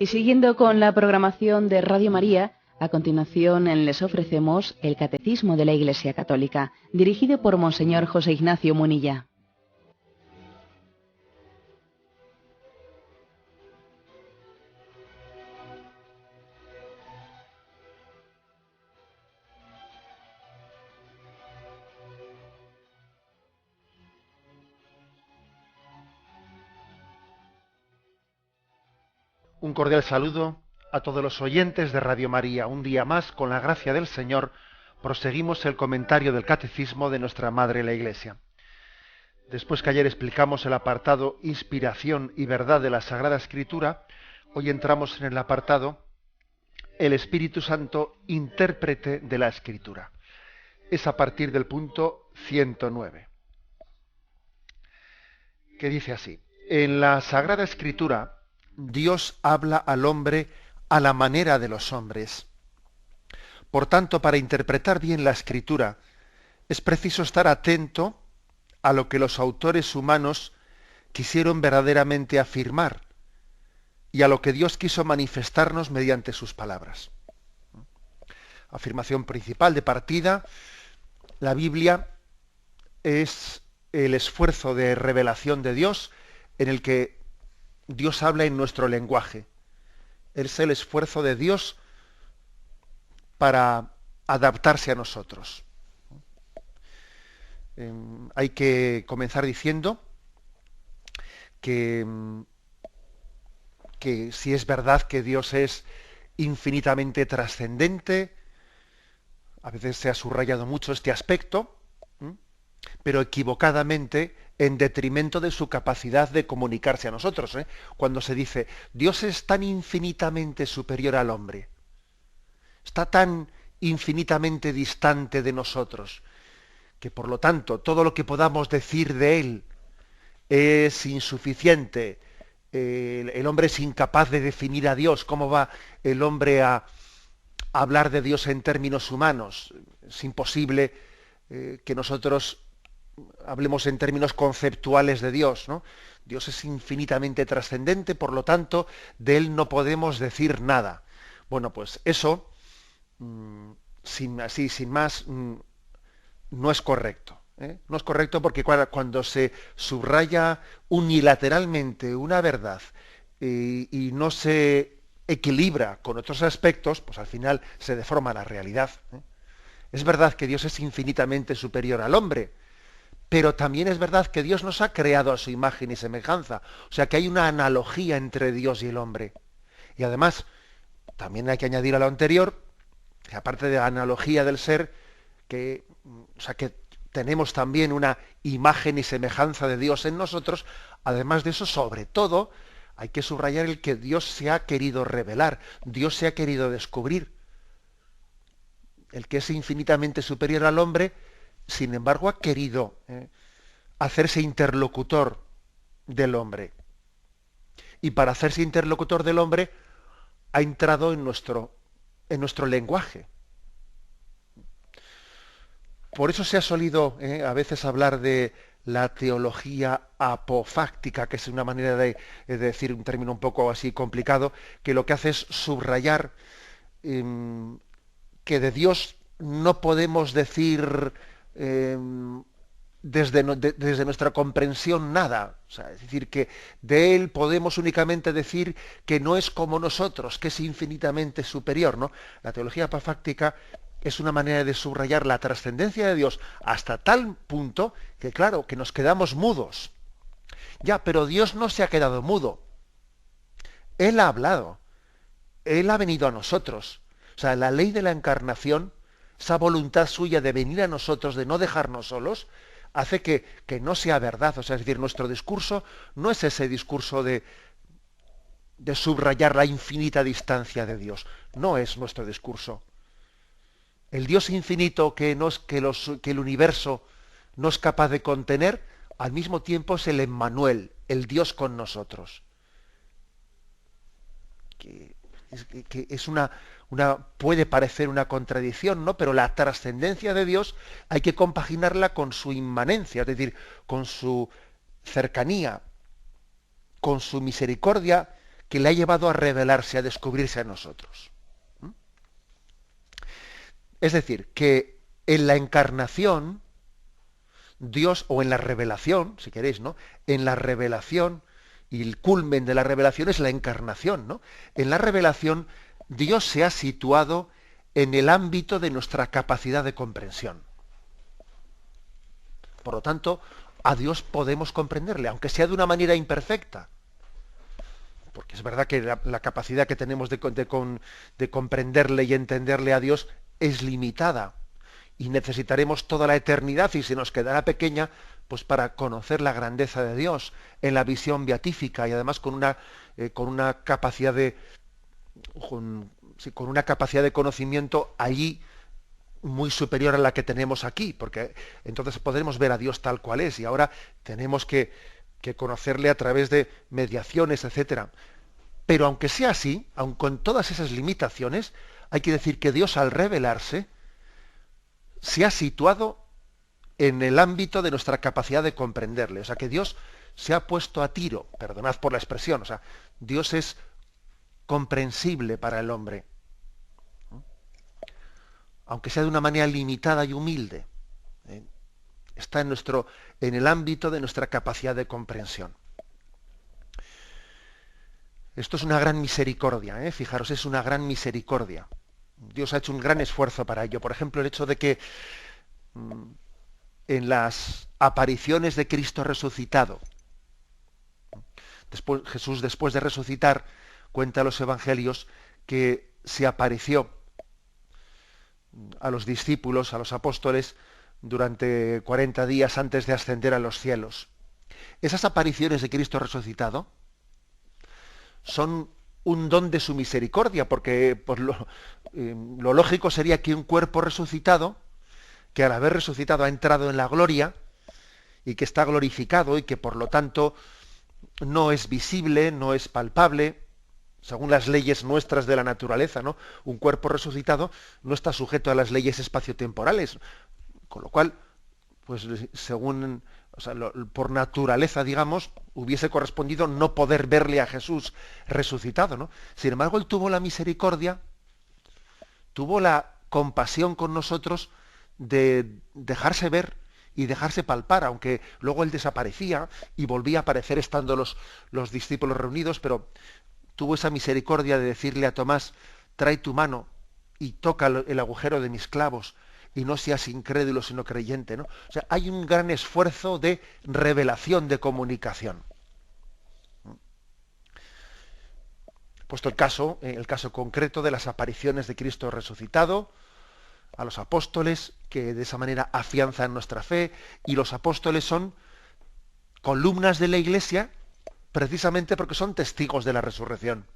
Y siguiendo con la programación de Radio María, a continuación les ofrecemos el Catecismo de la Iglesia Católica, dirigido por Monseñor José Ignacio Munilla. Un cordial saludo a todos los oyentes de Radio María. Un día más, con la gracia del Señor, proseguimos el comentario del Catecismo de nuestra Madre la Iglesia. Después que ayer explicamos el apartado Inspiración y Verdad de la Sagrada Escritura, hoy entramos en el apartado El Espíritu Santo, intérprete de la Escritura. Es a partir del punto 109, que dice así: en la Sagrada Escritura, Dios habla al hombre a la manera de los hombres. Por tanto, para interpretar bien la Escritura, es preciso estar atento a lo que los autores humanos quisieron verdaderamente afirmar y a lo que Dios quiso manifestarnos mediante sus palabras. Afirmación principal de partida: la Biblia es el esfuerzo de revelación de Dios en el que Dios habla en nuestro lenguaje. Es el esfuerzo de Dios para adaptarse a nosotros. Hay que comenzar diciendo que si es verdad que Dios es infinitamente trascendente, a veces se ha subrayado mucho este aspecto, pero equivocadamente en detrimento de su capacidad de comunicarse a nosotros. Cuando se dice, Dios es tan infinitamente superior al hombre, está tan infinitamente distante de nosotros, que por lo tanto todo lo que podamos decir de Él es insuficiente. El hombre es incapaz de definir a Dios. ¿Cómo va el hombre a hablar de Dios en términos humanos? Es imposible que nosotros hablemos en términos conceptuales de Dios, ¿no? Dios es infinitamente trascendente, por lo tanto, de Él no podemos decir nada. Bueno, pues eso, sin más, no es correcto. No es correcto porque cuando se subraya unilateralmente una verdad y no se equilibra con otros aspectos, pues al final se deforma la realidad. Es verdad que Dios es infinitamente superior al hombre, pero también es verdad que Dios nos ha creado a su imagen y semejanza. O sea que hay una analogía entre Dios y el hombre. Y además, también hay que añadir a lo anterior, que aparte de la analogía del ser, que tenemos también una imagen y semejanza de Dios en nosotros. Además de eso, sobre todo, hay que subrayar el que Dios se ha querido revelar, Dios se ha querido descubrir. El que es infinitamente superior al hombre, sin embargo, ha querido hacerse interlocutor del hombre. Y para hacerse interlocutor del hombre, ha entrado en nuestro lenguaje. Por eso se ha solido a veces hablar de la teología apofáctica, que es una manera de decir un término un poco así complicado, que lo que hace es subrayar que de Dios no podemos decir desde nuestra comprensión nada. O sea, es decir, que de Él podemos únicamente decir que no es como nosotros, que es infinitamente superior, ¿no? La teología apofáctica es una manera de subrayar la trascendencia de Dios hasta tal punto que, claro, que nos quedamos mudos. Ya, pero Dios no se ha quedado mudo. Él ha hablado. Él ha venido a nosotros. O sea, la ley de la encarnación, esa voluntad suya de venir a nosotros, de no dejarnos solos, hace que no sea verdad. O sea, es decir, nuestro discurso no es ese discurso de subrayar la infinita distancia de Dios. No es nuestro discurso. El Dios infinito que el universo no es capaz de contener, al mismo tiempo es el Emmanuel, el Dios con nosotros. Que es puede parecer una contradicción, ¿no? Pero la trascendencia de Dios hay que compaginarla con su inmanencia, es decir, con su cercanía, con su misericordia, que le ha llevado a revelarse, a descubrirse a nosotros. Es decir, que en la encarnación, Dios, o en la revelación, si queréis, ¿no? En la revelación, y el culmen de la revelación es la encarnación, ¿no? En la revelación, Dios se ha situado en el ámbito de nuestra capacidad de comprensión. Por lo tanto, a Dios podemos comprenderle, aunque sea de una manera imperfecta. Porque es verdad que la capacidad que tenemos de comprenderle y entenderle a Dios es limitada. Y necesitaremos toda la eternidad, y se nos quedará pequeña, pues para conocer la grandeza de Dios en la visión beatífica, y además con una capacidad con una capacidad de conocimiento allí muy superior a la que tenemos aquí, porque entonces podremos ver a Dios tal cual es, y ahora tenemos que conocerle a través de mediaciones, etcétera. Pero aunque sea así, aun con todas esas limitaciones, hay que decir que Dios, al revelarse, se ha situado en el ámbito de nuestra capacidad de comprenderle. O sea, que Dios se ha puesto a tiro, perdonad por la expresión, o sea, Dios es comprensible para el hombre, aunque sea de una manera limitada y humilde. Está en el ámbito de nuestra capacidad de comprensión. Esto es una gran misericordia, fijaros, es una gran misericordia. Dios ha hecho un gran esfuerzo para ello. Por ejemplo, el hecho de que en las apariciones de Cristo resucitado, Jesús, después de resucitar, cuenta a los evangelios que se apareció a los discípulos, a los apóstoles, durante 40 días antes de ascender a los cielos. Esas apariciones de Cristo resucitado son un don de su misericordia, porque pues, lo lógico sería que un cuerpo resucitado, que al haber resucitado ha entrado en la gloria, y que está glorificado, y que por lo tanto no es visible, no es palpable, según las leyes nuestras de la naturaleza, ¿no? Un cuerpo resucitado no está sujeto a las leyes espaciotemporales, con lo cual, pues según, o sea, por naturaleza, digamos, hubiese correspondido no poder verle a Jesús resucitado, ¿no? Sin embargo, él tuvo la misericordia, tuvo la compasión con nosotros de dejarse ver y dejarse palpar, aunque luego él desaparecía y volvía a aparecer estando los discípulos reunidos, pero tuvo esa misericordia de decirle a Tomás: trae tu mano y toca el agujero de mis clavos, y no seas incrédulo sino creyente, ¿no? O sea, hay un gran esfuerzo de revelación, de comunicación. He puesto el caso concreto de las apariciones de Cristo resucitado a los apóstoles, que de esa manera afianzan nuestra fe, y los apóstoles son columnas de la Iglesia precisamente porque son testigos de la resurrección.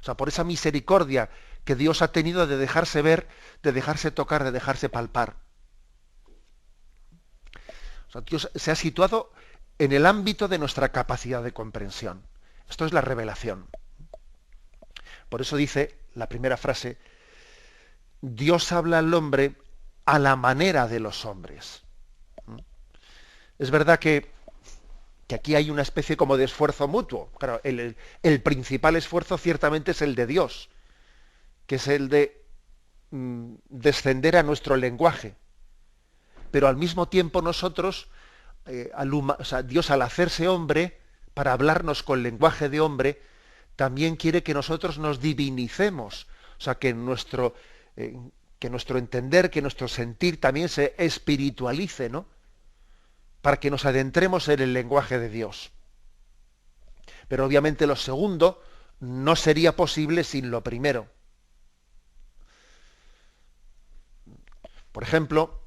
O sea, por esa misericordia que Dios ha tenido de dejarse ver, de dejarse tocar, de dejarse palpar. O sea, Dios se ha situado en el ámbito de nuestra capacidad de comprensión. Esto es la revelación. Por eso dice la primera frase: Dios habla al hombre a la manera de los hombres. Es verdad que aquí hay una especie como de esfuerzo mutuo. Claro, el principal esfuerzo ciertamente es el de Dios, que es el de descender a nuestro lenguaje. Pero al mismo tiempo nosotros, Dios, al hacerse hombre, para hablarnos con lenguaje de hombre, también quiere que nosotros nos divinicemos. O sea, que nuestro entender, que nuestro sentir también se espiritualice, ¿no? Para que nos adentremos en el lenguaje de Dios. Pero obviamente lo segundo no sería posible sin lo primero. Por ejemplo,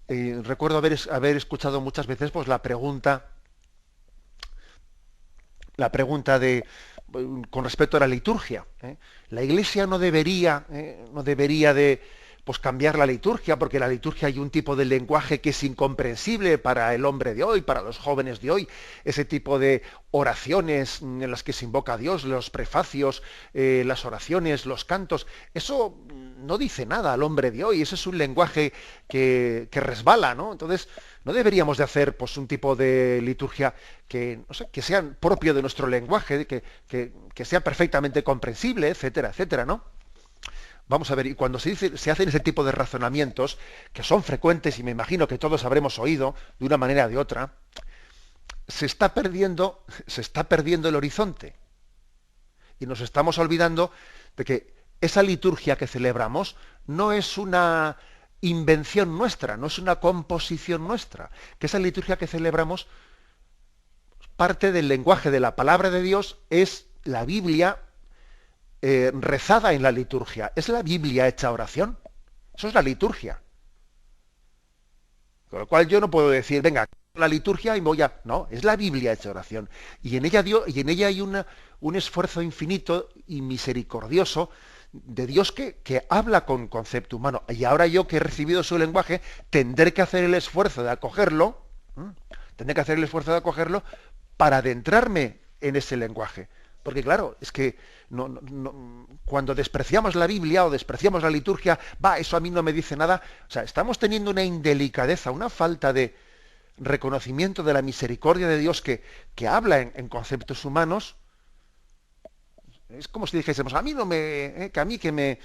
recuerdo haber escuchado muchas veces pues, la pregunta con respecto a la liturgia. La Iglesia no debería de pues cambiar la liturgia, porque la liturgia hay un tipo de lenguaje que es incomprensible para el hombre de hoy, para los jóvenes de hoy, ese tipo de oraciones en las que se invoca a Dios, los prefacios, las oraciones, los cantos, eso no dice nada al hombre de hoy. Ese es un lenguaje que resbala, ¿no? Entonces, no deberíamos de hacer pues un tipo de liturgia que, no sé, que sea propio de nuestro lenguaje, que sea perfectamente comprensible, etcétera, etcétera, ¿no? Vamos a ver, y cuando se hacen ese tipo de razonamientos, que son frecuentes y me imagino que todos habremos oído de una manera o de otra, se está perdiendo el horizonte. Y nos estamos olvidando de que esa liturgia que celebramos no es una invención nuestra, no es una composición nuestra, que esa liturgia que celebramos, parte del lenguaje de la palabra de Dios, es la Biblia rezada en la liturgia. Es la Biblia hecha oración. Eso es la liturgia. Con lo cual yo no puedo decir, venga, la liturgia y voy a... No, es la Biblia hecha oración. Y en ella hay un esfuerzo infinito y misericordioso de Dios que habla con concepto humano. Y ahora yo que he recibido su lenguaje, tendré que hacer el esfuerzo de acogerlo, ¿m? Tendré que hacer el esfuerzo de acogerlo para adentrarme en ese lenguaje. Porque claro, es que cuando despreciamos la Biblia o despreciamos la liturgia, eso a mí no me dice nada. O sea, estamos teniendo una indelicadeza, una falta de reconocimiento de la misericordia de Dios que habla en conceptos humanos. Es como si dijésemos, a mí no me... que a mí que me...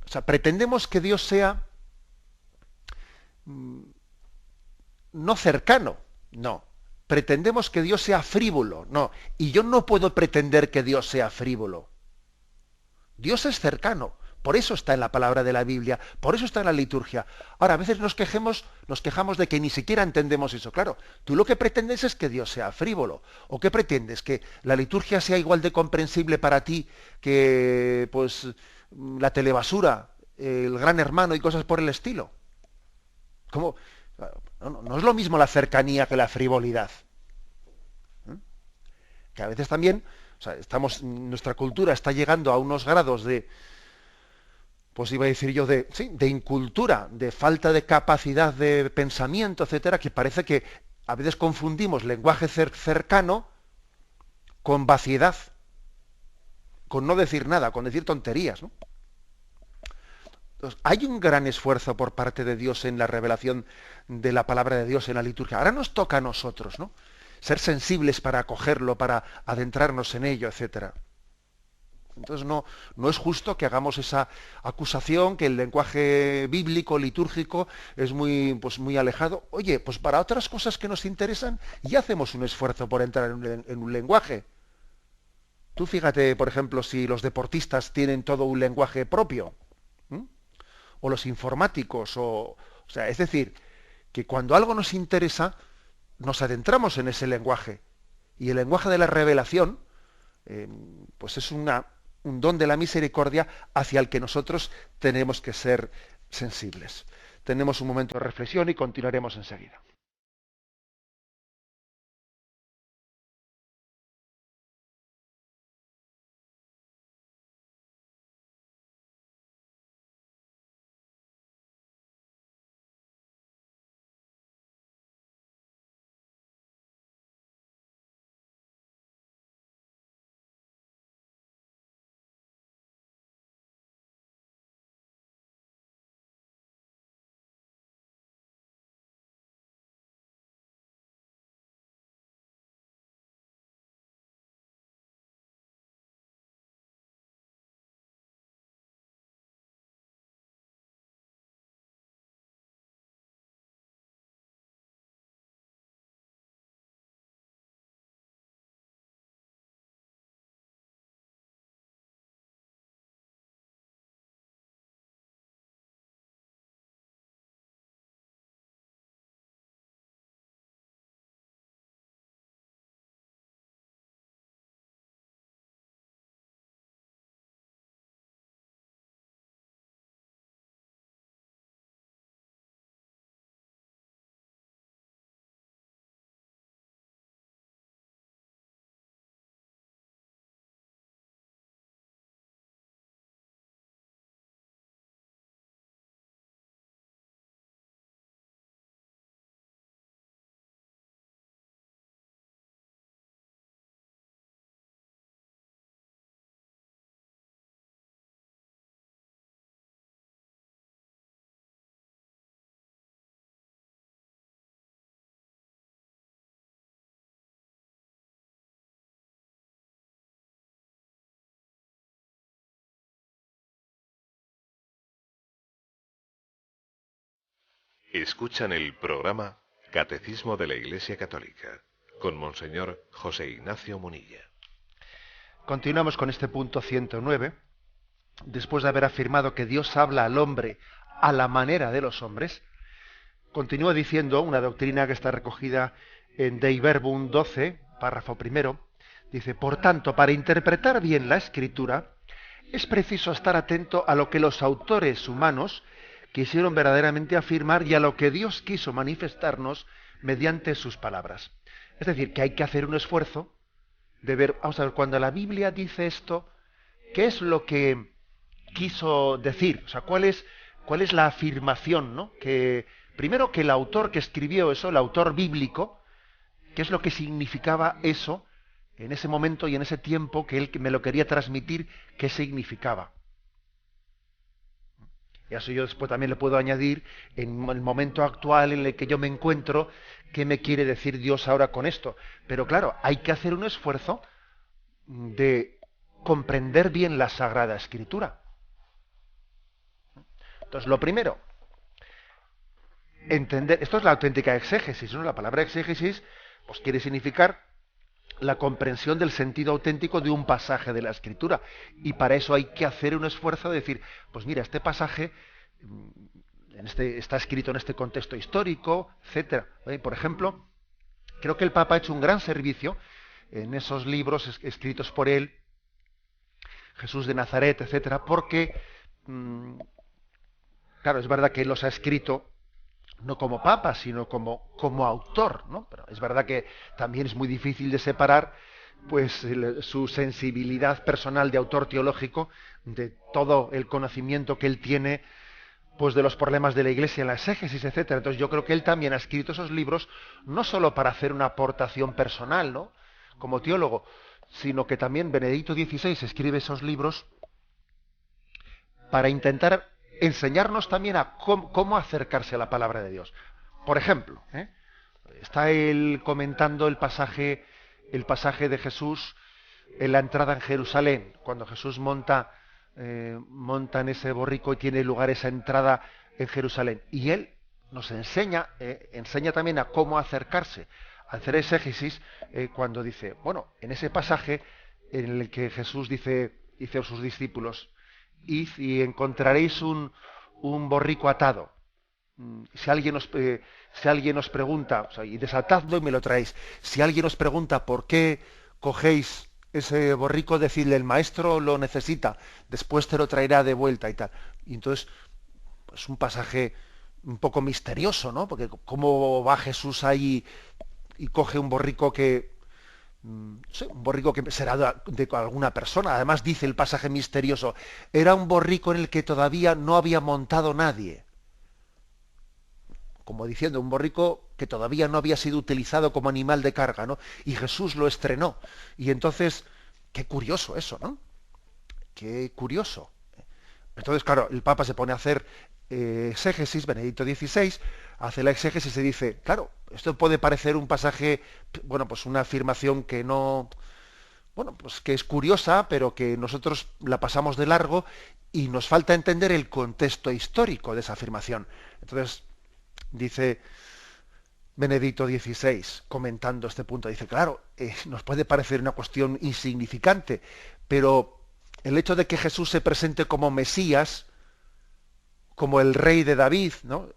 O sea, pretendemos que Dios sea no cercano, no. Pretendemos que Dios sea frívolo, no. Y yo no puedo pretender que Dios sea frívolo. Dios es cercano. Por eso está en la palabra de la Biblia, por eso está en la liturgia. Ahora, a veces nos quejamos de que ni siquiera entendemos eso. Claro, tú lo que pretendes es que Dios sea frívolo. ¿O qué pretendes? ¿Que la liturgia sea igual de comprensible para ti que pues la telebasura, el Gran Hermano y cosas por el estilo? ¿Cómo? No es lo mismo la cercanía que la frivolidad. Que a veces también, o sea, nuestra cultura está llegando a unos grados de, pues iba a decir yo, sí, de incultura, de falta de capacidad de pensamiento, etcétera, que parece que a veces confundimos lenguaje cercano con vaciedad, con no decir nada, con decir tonterías, ¿no? Entonces, hay un gran esfuerzo por parte de Dios en la revelación de la palabra de Dios en la liturgia. Ahora nos toca a nosotros, ¿no? Ser sensibles para acogerlo, para adentrarnos en ello, etcétera. Entonces no es justo que hagamos esa acusación, que el lenguaje bíblico, litúrgico, es pues muy alejado. Oye, pues para otras cosas que nos interesan, ya hacemos un esfuerzo por entrar en un lenguaje. Tú fíjate, por ejemplo, si los deportistas tienen todo un lenguaje propio, ¿m? O los informáticos, o sea, es decir, que cuando algo nos interesa, nos adentramos en ese lenguaje. Y el lenguaje de la revelación, pues es un don de la misericordia hacia el que nosotros tenemos que ser sensibles. Tenemos un momento de reflexión y continuaremos enseguida. Escuchan el programa Catecismo de la Iglesia Católica con Monseñor José Ignacio Munilla. Continuamos con este punto 109. Después de haber afirmado que Dios habla al hombre a la manera de los hombres, continúa diciendo una doctrina que está recogida en Dei Verbum 12, párrafo primero. Dice: por tanto, para interpretar bien la Escritura, es preciso estar atento a lo que los autores humanos quisieron verdaderamente afirmar y a lo que Dios quiso manifestarnos mediante sus palabras. Es decir, que hay que hacer un esfuerzo de ver, vamos a ver, cuando la Biblia dice esto, ¿qué es lo que quiso decir? O sea, ¿cuál es la afirmación, ¿no? Que primero, que el autor que escribió eso, el autor bíblico, ¿qué es lo que significaba eso en ese momento y en ese tiempo que él me lo quería transmitir? ¿Qué significaba? Y eso yo después también le puedo añadir, en el momento actual en el que yo me encuentro, ¿qué me quiere decir Dios ahora con esto? Pero claro, hay que hacer un esfuerzo de comprender bien la Sagrada Escritura. Entonces, lo primero, entender, esto es la auténtica exégesis, ¿no? La palabra exégesis pues quiere significar la comprensión del sentido auténtico de un pasaje de la Escritura. Y para eso hay que hacer un esfuerzo de decir, pues mira, este pasaje está escrito en este contexto histórico, etcétera. Por ejemplo, creo que el Papa ha hecho un gran servicio en esos libros escritos por él, Jesús de Nazaret, etcétera, porque, claro, es verdad que él los ha escrito no como papa, sino como autor, ¿no? Pero es verdad que también es muy difícil de separar pues su sensibilidad personal de autor teológico de todo el conocimiento que él tiene pues de los problemas de la Iglesia en la exégesis, etcétera. Entonces yo creo que él también ha escrito esos libros no solo para hacer una aportación personal, ¿no?, como teólogo, sino que también Benedicto XVI escribe esos libros para intentar enseñarnos también a cómo acercarse a la palabra de Dios. Por ejemplo, está él comentando el pasaje de Jesús en la entrada en Jerusalén, cuando Jesús monta en ese borrico y tiene lugar esa entrada en Jerusalén. Y él nos enseña también a cómo acercarse, a hacer exégesis, cuando dice, bueno, en ese pasaje en el que Jesús dice a sus discípulos: id y encontraréis un borrico atado. Si alguien os pregunta, o sea, y desatadlo y me lo traéis. Si alguien os pregunta por qué cogéis ese borrico, decidle: el maestro lo necesita, después te lo traerá de vuelta y tal. Y entonces, pues un pasaje un poco misterioso, ¿no? Porque cómo va Jesús ahí y coge un borrico un borrico que será de alguna persona. Además dice el pasaje misterioso: era un borrico en el que todavía no había montado nadie. Como diciendo, un borrico que todavía no había sido utilizado como animal de carga, ¿no? Y Jesús lo estrenó. Y entonces, qué curioso eso, ¿no? Qué curioso. Entonces, claro, el Papa se pone a hacer exégesis, Benedicto XVI, hace la exégesis y dice, claro, esto puede parecer un pasaje, bueno, pues una afirmación que no, bueno, pues que es curiosa, pero que nosotros la pasamos de largo y nos falta entender el contexto histórico de esa afirmación. Entonces, dice Benedicto XVI, comentando este punto, dice, claro, nos puede parecer una cuestión insignificante, pero el hecho de que Jesús se presente como Mesías, como el rey de David, ¿no?,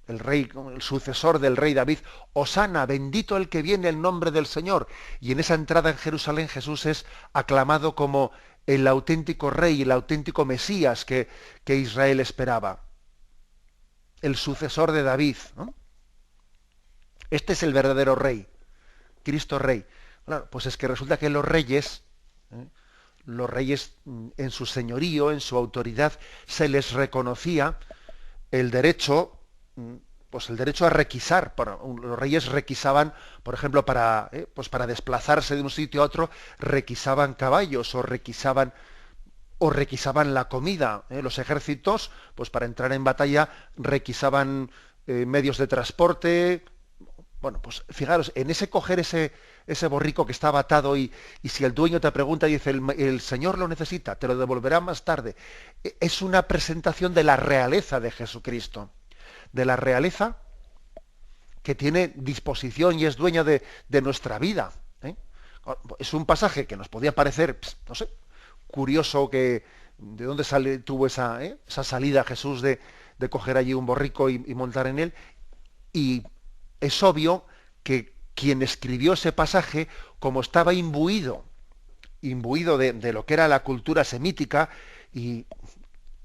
el rey, el sucesor del rey David, Hosana, bendito el que viene en nombre del Señor. Y en esa entrada en Jerusalén Jesús es aclamado como el auténtico rey, el auténtico Mesías que Israel esperaba. El sucesor de David, ¿no? Este es el verdadero rey, Cristo Rey. Claro, pues es que resulta que los reyes en su señorío, en su autoridad, se les reconocía el derecho, pues el derecho a requisar. Los reyes requisaban, por ejemplo, para desplazarse de un sitio a otro, requisaban caballos o requisaban la comida. Los ejércitos, pues para entrar en batalla, requisaban medios de transporte. Bueno, pues fijaros, en ese coger ese borrico que estaba atado y si el dueño te pregunta y dice, el Señor lo necesita, te lo devolverá más tarde. Es una presentación de la realeza de Jesucristo, de la realeza que tiene disposición y es dueña de nuestra vida. Es un pasaje que nos podía parecer, no sé, curioso, que de dónde tuvo esa salida Jesús de coger allí un borrico y montar en él. Y es obvio que quien escribió ese pasaje, como estaba imbuido de lo que era la cultura semítica, y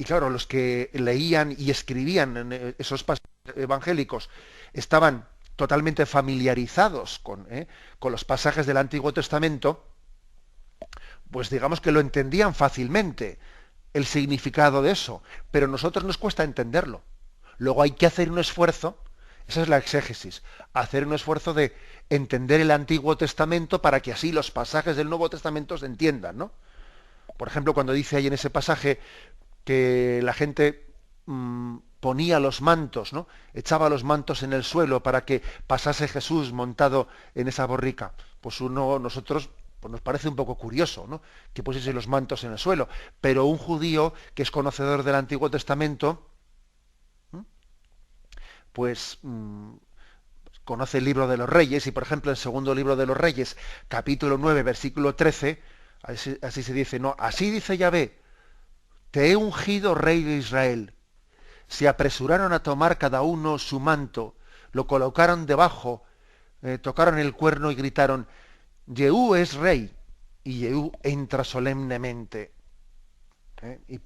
claro, los que leían y escribían en esos pasajes evangélicos estaban totalmente familiarizados con los pasajes del Antiguo Testamento, pues digamos que lo entendían fácilmente, el significado de eso, pero a nosotros nos cuesta entenderlo. Luego hay que hacer un esfuerzo, esa es la exégesis, hacer un esfuerzo de entender el Antiguo Testamento para que así los pasajes del Nuevo Testamento se entiendan, ¿no? Por ejemplo, cuando dice ahí en ese pasaje que la gente ponía los mantos, ¿no? Echaba los mantos en el suelo para que pasase Jesús montado en esa borrica. Pues nosotros pues nos parece un poco curioso, ¿no? Que pusiese los mantos en el suelo. Pero un judío que es conocedor del Antiguo Testamento, pues conoce el libro de los Reyes, y por ejemplo el segundo libro de los Reyes, capítulo 9, versículo 13, así se dice, ¿no? Así dice Yahvé: te he ungido rey de Israel. Se apresuraron a tomar cada uno su manto, lo colocaron debajo, tocaron el cuerno y gritaron: Jehú es rey. Y Jehú entra solemnemente. Y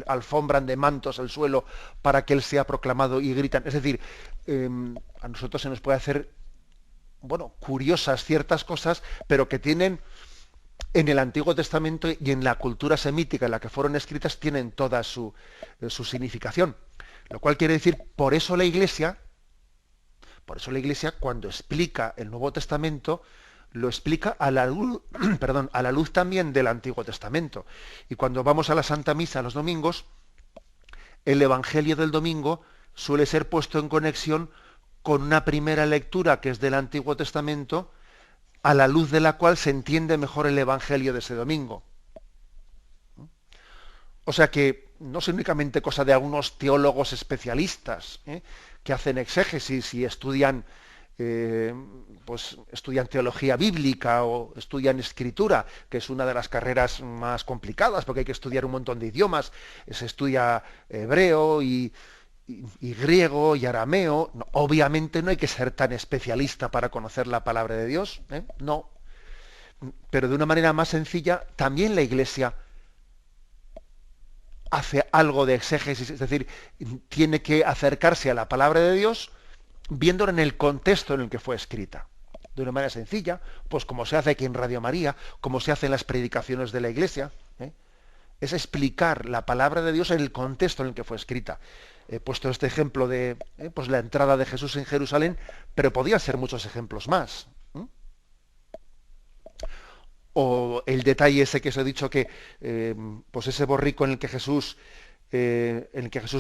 alfombran de mantos al suelo para que él sea proclamado, y gritan. Es decir, a nosotros se nos puede hacer, bueno, curiosas ciertas cosas, pero que tienen en el Antiguo Testamento y en la cultura semítica en la que fueron escritas, tienen toda su significación. Lo cual quiere decir, por eso la Iglesia, cuando explica el Nuevo Testamento, lo explica a la luz, a la luz también del Antiguo Testamento. Y cuando vamos a la Santa Misa los domingos, el Evangelio del domingo suele ser puesto en conexión con una primera lectura que es del Antiguo Testamento, a la luz de la cual se entiende mejor el Evangelio de ese domingo. O sea que no es únicamente cosa de algunos teólogos especialistas, que hacen exégesis y estudian teología bíblica o estudian escritura, que es una de las carreras más complicadas porque hay que estudiar un montón de idiomas. Se estudia hebreo y griego y arameo. No, obviamente no hay que ser tan especialista para conocer la palabra de Dios, no. Pero de una manera más sencilla, también la Iglesia hace algo de exégesis, es decir, tiene que acercarse a la palabra de Dios viéndola en el contexto en el que fue escrita. De una manera sencilla, pues como se hace aquí en Radio María, como se hace en las predicaciones de la Iglesia, es explicar la palabra de Dios en el contexto en el que fue escrita. He puesto este ejemplo de pues la entrada de Jesús en Jerusalén, pero podían ser muchos ejemplos más. O el detalle ese que os he dicho, que pues ese borrico en el que Jesús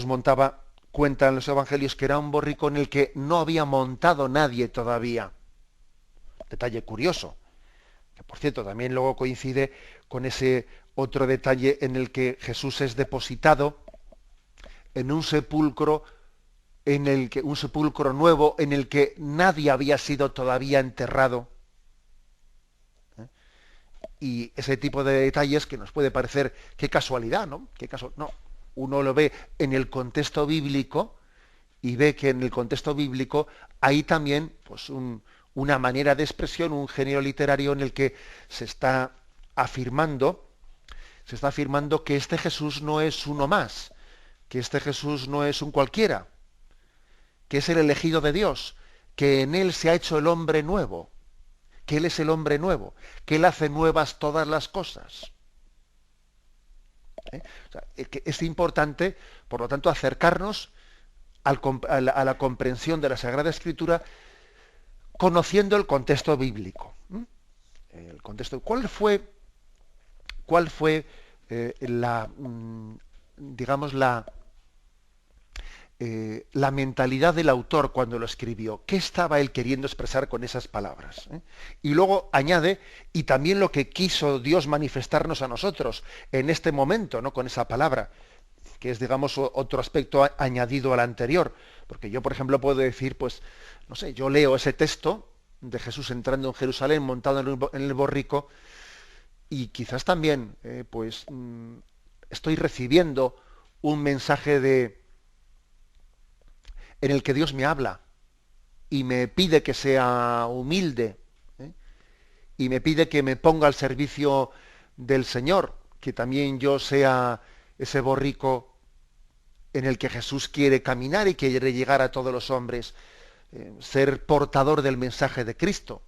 montaba, cuentan los evangelios que era un borrico en el que no había montado nadie todavía. Detalle curioso, que por cierto también luego coincide con ese otro detalle en el que Jesús es depositado en un sepulcro nuevo en el que nadie había sido todavía enterrado. Y ese tipo de detalles que nos puede parecer qué casualidad, ¿no? No, uno lo ve en el contexto bíblico y ve que en el contexto bíblico hay también pues una manera de expresión, un género literario en el que se está afirmando que este Jesús no es uno más, que este Jesús no es un cualquiera, que es el elegido de Dios, que en él se ha hecho el hombre nuevo, que él es el hombre nuevo, que él hace nuevas todas las cosas. O sea, que es importante, por lo tanto, acercarnos a la comprensión de la Sagrada Escritura conociendo el contexto bíblico. El contexto. ¿Cuál fue la mentalidad del autor cuando lo escribió? ¿Qué estaba él queriendo expresar con esas palabras? Y luego añade, y también lo que quiso Dios manifestarnos a nosotros en este momento, ¿no? Con esa palabra. que es, digamos, otro aspecto añadido al anterior. Porque yo, por ejemplo, puedo decir, pues, no sé, yo leo ese texto de Jesús entrando en Jerusalén, montado en el borrico, y quizás también, pues, estoy recibiendo un mensaje en el que Dios me habla y me pide que sea humilde, ¿eh? Y me pide que me ponga al servicio del Señor, que también yo sea ese borrico en el que Jesús quiere caminar y quiere llegar a todos los hombres, ser portador del mensaje de Cristo,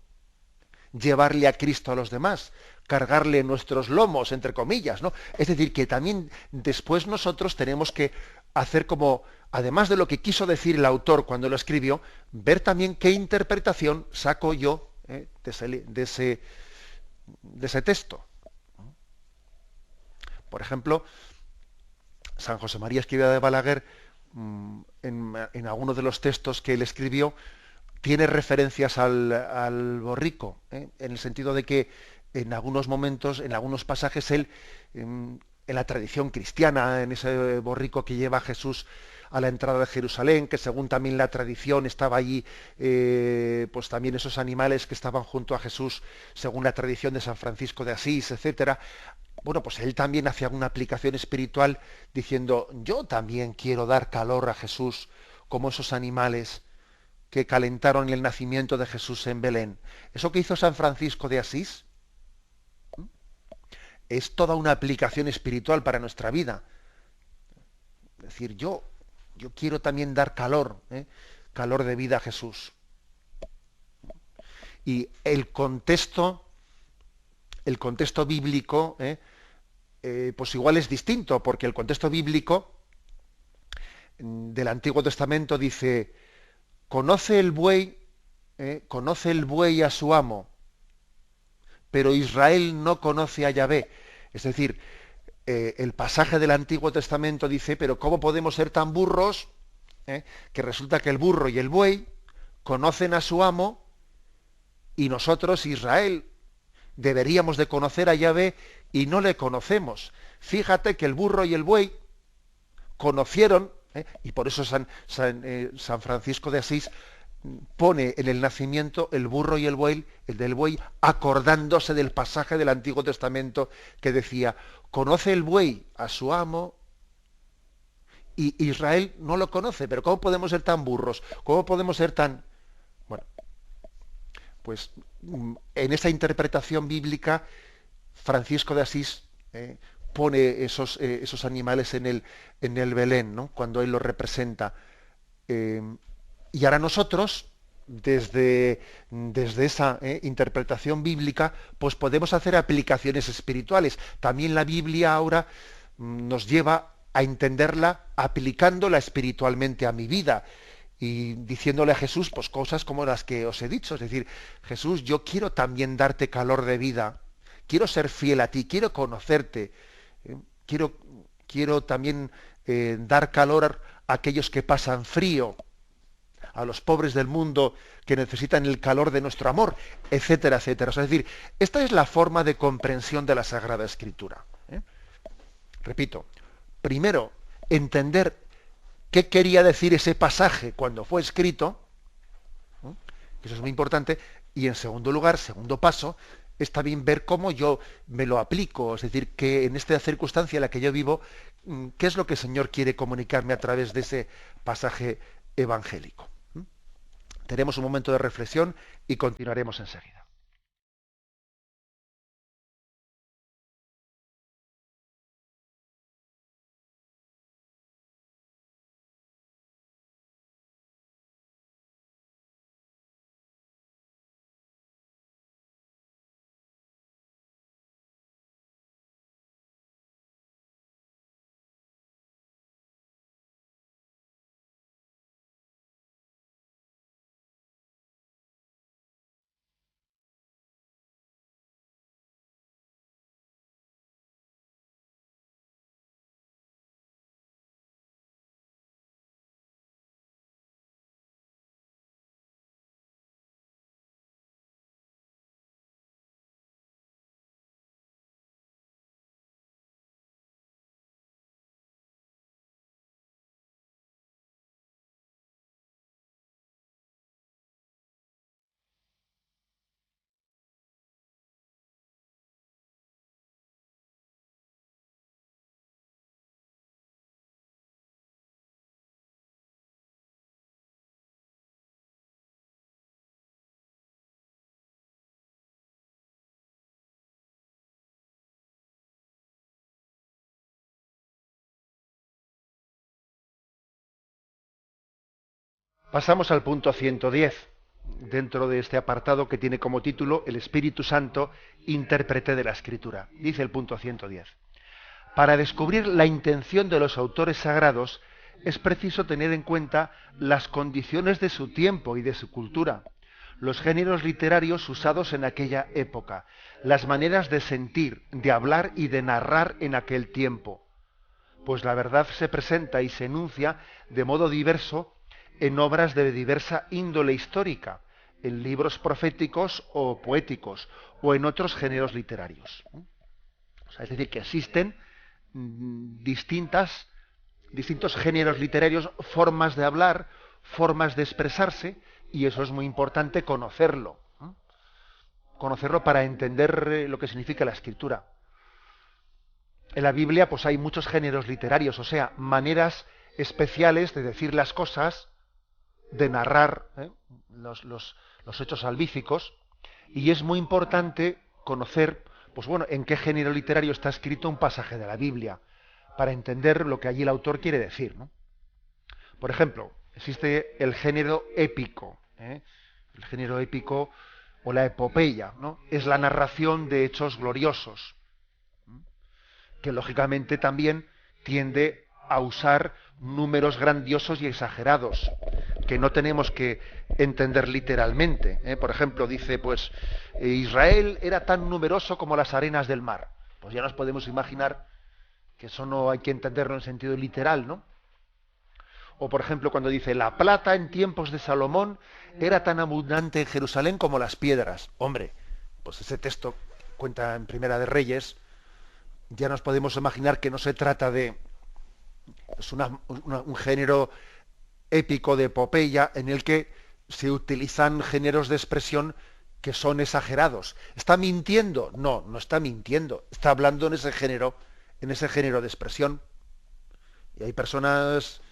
llevarle a Cristo a los demás, cargarle nuestros lomos, entre comillas, ¿no? Es decir, que también después nosotros tenemos que hacer como, además de lo que quiso decir el autor cuando lo escribió, ver también qué interpretación saco yo de ese texto. Por ejemplo, San José María Escrivá de Balaguer, en algunos de los textos que él escribió, tiene referencias al borrico, en el sentido de que en algunos momentos, en algunos pasajes, él, en la tradición cristiana, en ese borrico que lleva a Jesús a la entrada de Jerusalén, que según también la tradición estaba allí, pues también esos animales que estaban junto a Jesús, según la tradición de San Francisco de Asís, etcétera. Bueno, pues él también hacía una aplicación espiritual diciendo, yo también quiero dar calor a Jesús como esos animales que calentaron el nacimiento de Jesús en Belén. Eso que hizo San Francisco de Asís es toda una aplicación espiritual para nuestra vida. Es decir, yo quiero también dar calor, calor de vida a Jesús. Y el contexto bíblico, pues igual es distinto, porque el contexto bíblico del Antiguo Testamento dice, conoce el buey a su amo, pero Israel no conoce a Yahvé. Es decir, el pasaje del Antiguo Testamento dice, pero ¿cómo podemos ser tan burros? Que resulta que el burro y el buey conocen a su amo y nosotros, Israel, deberíamos de conocer a Yahvé y no le conocemos. Fíjate que el burro y el buey conocieron, y por eso San Francisco de Asís pone en el nacimiento el burro y el del buey, acordándose del pasaje del Antiguo Testamento que decía, conoce el buey a su amo y Israel no lo conoce, pero ¿cómo podemos ser tan burros? ¿Cómo podemos ser tan... Bueno, pues en esa interpretación bíblica, Francisco de Asís pone esos animales en el Belén, ¿no? Cuando él los representa. Eh, y ahora nosotros, desde esa interpretación bíblica, pues podemos hacer aplicaciones espirituales. También la Biblia ahora nos lleva a entenderla aplicándola espiritualmente a mi vida y diciéndole a Jesús pues cosas como las que os he dicho. Es decir, Jesús, yo quiero también darte calor de vida, quiero ser fiel a ti, quiero conocerte, quiero, quiero también dar calor a aquellos que pasan frío, a los pobres del mundo que necesitan el calor de nuestro amor, etcétera, etcétera. O sea, es decir, esta es la forma de comprensión de la Sagrada Escritura. Repito, primero, entender qué quería decir ese pasaje cuando fue escrito, que eso es muy importante, y en segundo lugar, segundo paso, es también ver cómo yo me lo aplico, es decir, que en esta circunstancia en la que yo vivo, qué es lo que el Señor quiere comunicarme a través de ese pasaje evangélico. Tenemos un momento de reflexión y continuaremos enseguida. Pasamos al punto 110, dentro de este apartado que tiene como título El Espíritu Santo, intérprete de la Escritura. Dice el punto 110. Para descubrir la intención de los autores sagrados es preciso tener en cuenta las condiciones de su tiempo y de su cultura, los géneros literarios usados en aquella época, las maneras de sentir, de hablar y de narrar en aquel tiempo, pues la verdad se presenta y se enuncia de modo diverso en obras de diversa índole histórica, en libros proféticos o poéticos, o en otros géneros literarios. O sea, es decir, que existen distintos géneros literarios, formas de hablar, formas de expresarse, y eso es muy importante conocerlo. Conocerlo para entender lo que significa la escritura. En la Biblia pues hay muchos géneros literarios, o sea, maneras especiales de decir las cosas, de narrar los hechos salvíficos, y es muy importante conocer, pues bueno, en qué género literario está escrito un pasaje de la Biblia, para entender lo que allí el autor quiere decir, ¿no? Por ejemplo, existe el género épico, el género épico o la epopeya, ¿no? Es la narración de hechos gloriosos, que lógicamente también tiende a usar números grandiosos y exagerados, que no tenemos que entender literalmente. Por ejemplo, dice, pues, Israel era tan numeroso como las arenas del mar. Pues ya nos podemos imaginar que eso no hay que entenderlo en sentido literal, ¿no? O por ejemplo, cuando dice, la plata en tiempos de Salomón era tan abundante en Jerusalén como las piedras. Hombre, pues ese texto cuenta en Primera de Reyes. Ya nos podemos imaginar que no se trata de... Es un género épico de epopeya en el que se utilizan géneros de expresión que son exagerados. ¿Está mintiendo? No, no está mintiendo. Está hablando en ese género de expresión. Y hay personas,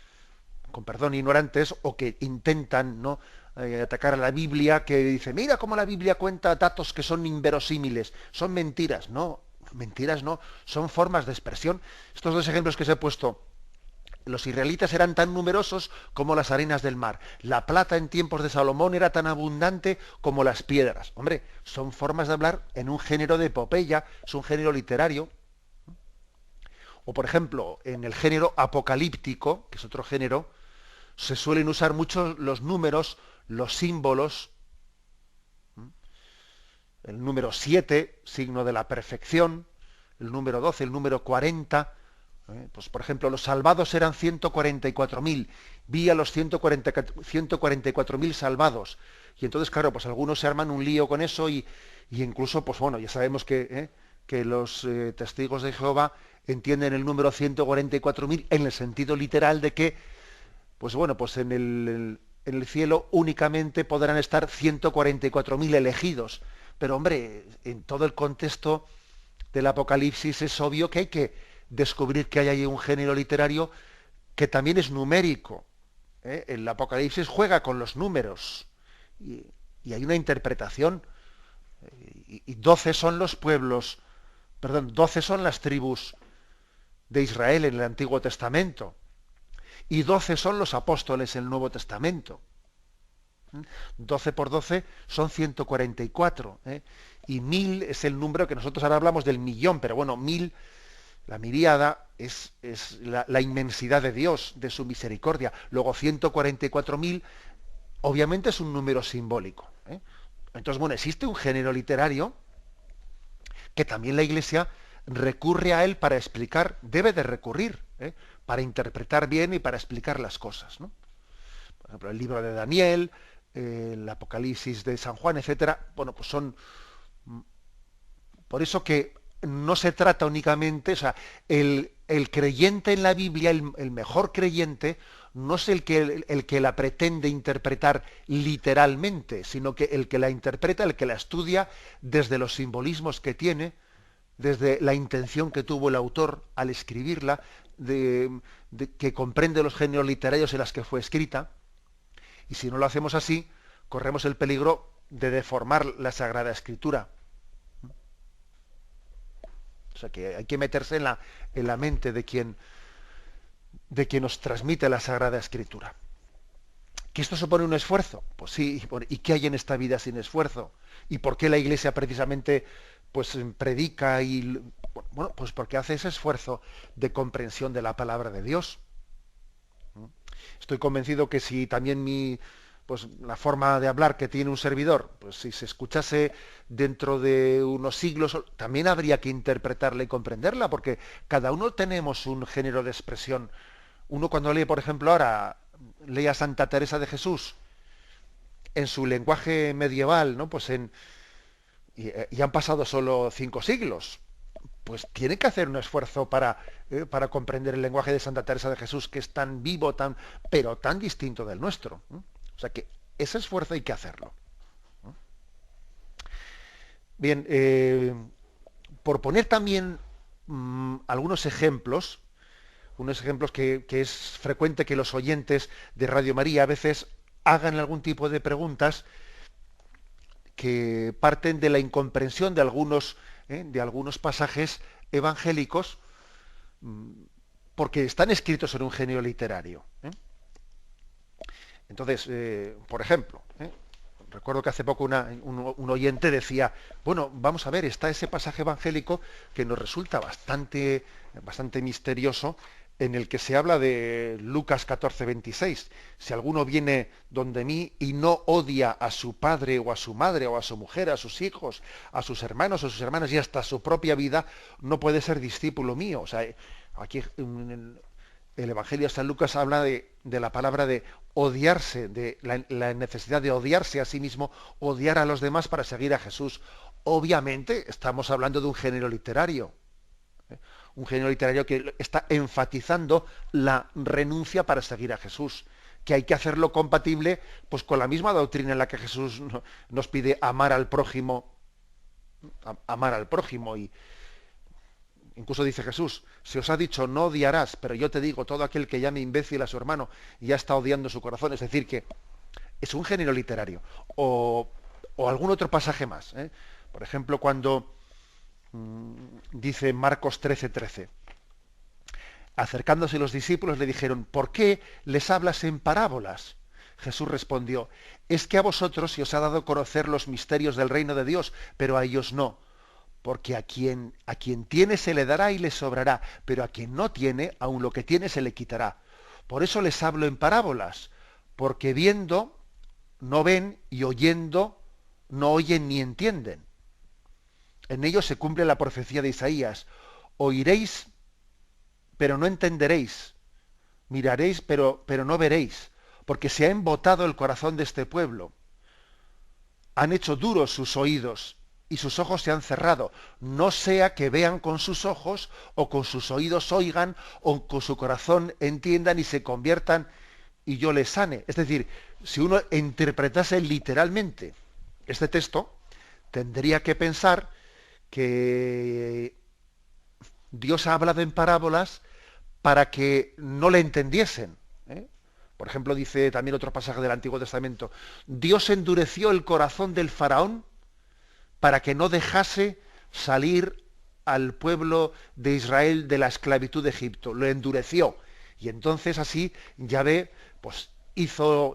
con perdón, ignorantes, o que intentan, ¿no?, atacar a la Biblia, que dice, mira cómo la Biblia cuenta datos que son inverosímiles, son mentiras. No, mentiras no, son formas de expresión. Estos dos ejemplos que os he puesto, los israelitas eran tan numerosos como las arenas del mar. La plata en tiempos de Salomón era tan abundante como las piedras. Hombre, son formas de hablar en un género de epopeya, es un género literario. O por ejemplo, en el género apocalíptico, que es otro género, se suelen usar mucho los números, los símbolos. El número 7, signo de la perfección, el número 12, el número 40. Pues por ejemplo, los salvados eran 144.000. Vi a los 144.000 salvados. Y entonces, claro, pues algunos se arman un lío con eso y incluso, pues bueno, ya sabemos que los testigos de Jehová entienden el número 144.000 en el sentido literal de que, pues bueno, pues en el cielo únicamente podrán estar 144.000 elegidos. Pero hombre, en todo el contexto del Apocalipsis es obvio que hay que descubrir que hay ahí un género literario que también es numérico. El Apocalipsis juega con los números y hay una interpretación. Y 12 son los pueblos, 12 son las tribus de Israel en el Antiguo Testamento. Y 12 son los apóstoles en el Nuevo Testamento. 12 por 12 son 144. Y 1000 es el número que nosotros ahora hablamos del millón, pero bueno, 1000, la miríada, es la inmensidad de Dios, de su misericordia. Luego 144.000, obviamente es un número simbólico. Entonces, bueno, existe un género literario que también la Iglesia recurre a él para explicar, debe de recurrir, para interpretar bien y para explicar las cosas, ¿no? Por ejemplo, el libro de Daniel, el Apocalipsis de San Juan, etcétera. Bueno, pues son... Por eso que no se trata únicamente, o sea, el creyente en la Biblia, el mejor creyente, no es el que la pretende interpretar literalmente, sino que el que la interpreta, el que la estudia desde los simbolismos que tiene, desde la intención que tuvo el autor al escribirla, que comprende los géneros literarios en los que fue escrita. Y si no lo hacemos así, corremos el peligro de deformar la Sagrada Escritura. O sea que hay que meterse en la mente de quien nos transmite la Sagrada Escritura. ¿Que esto supone un esfuerzo? Pues sí. ¿Y qué hay en esta vida sin esfuerzo? ¿Y por qué la Iglesia precisamente pues predica y bueno, pues porque hace ese esfuerzo de comprensión de la palabra de Dios? Estoy convencido que si también pues la forma de hablar que tiene un servidor, pues si se escuchase dentro de unos siglos, también habría que interpretarla y comprenderla, porque cada uno tenemos un género de expresión. Uno cuando lee, por ejemplo, ahora lee a Santa Teresa de Jesús en su lenguaje medieval, ¿no? Y han pasado solo 5 siglos. Pues tiene que hacer un esfuerzo para comprender el lenguaje de Santa Teresa de Jesús, que es tan vivo, pero tan distinto del nuestro. O sea que ese esfuerzo hay que hacerlo. Bien, por poner también algunos ejemplos, unos ejemplos que es frecuente que los oyentes de Radio María a veces hagan algún tipo de preguntas que parten de la incomprensión de algunos pasajes evangélicos, porque están escritos en un género literario. Entonces, por ejemplo, recuerdo que hace poco un oyente decía, bueno, vamos a ver, está ese pasaje evangélico que nos resulta bastante misterioso, en el que se habla de Lucas 14:26. Si alguno viene donde mí y no odia a su padre o a su madre o a su mujer, a sus hijos, a sus hermanos o sus hermanas y hasta su propia vida, no puede ser discípulo mío. O sea, aquí en el Evangelio de San Lucas habla de la palabra de odiarse, de la necesidad de odiarse a sí mismo, odiar a los demás para seguir a Jesús. Obviamente estamos hablando de un género literario. Un género literario que está enfatizando la renuncia para seguir a Jesús, que hay que hacerlo compatible pues con la misma doctrina en la que Jesús nos pide amar al prójimo, y incluso dice Jesús, se os ha dicho no odiarás, pero yo te digo, todo aquel que llame imbécil a su hermano ya está odiando su corazón. Es decir, que es un género literario. O algún otro pasaje más. Por ejemplo, cuando dice Marcos 13:13. Acercándose los discípulos le dijeron, ¿por qué les hablas en parábolas? Jesús respondió, es que a vosotros se os ha dado conocer los misterios del reino de Dios, pero a ellos no. Porque a quien tiene se le dará y le sobrará, pero a quien no tiene, aun lo que tiene se le quitará. Por eso les hablo en parábolas, porque viendo no ven y oyendo no oyen ni entienden. En ellos se cumple la profecía de Isaías. Oiréis, pero no entenderéis. Miraréis, pero no veréis. Porque se ha embotado el corazón de este pueblo. Han hecho duros sus oídos y sus ojos se han cerrado. No sea que vean con sus ojos o con sus oídos oigan o con su corazón entiendan y se conviertan y yo les sane. Es decir, si uno interpretase literalmente este texto, tendría que pensar que Dios ha hablado en parábolas para que no le entendiesen. Por ejemplo, dice también otro pasaje del Antiguo Testamento, Dios endureció el corazón del faraón para que no dejase salir al pueblo de Israel de la esclavitud de Egipto. Lo endureció. Y entonces así Yahvé pues, hizo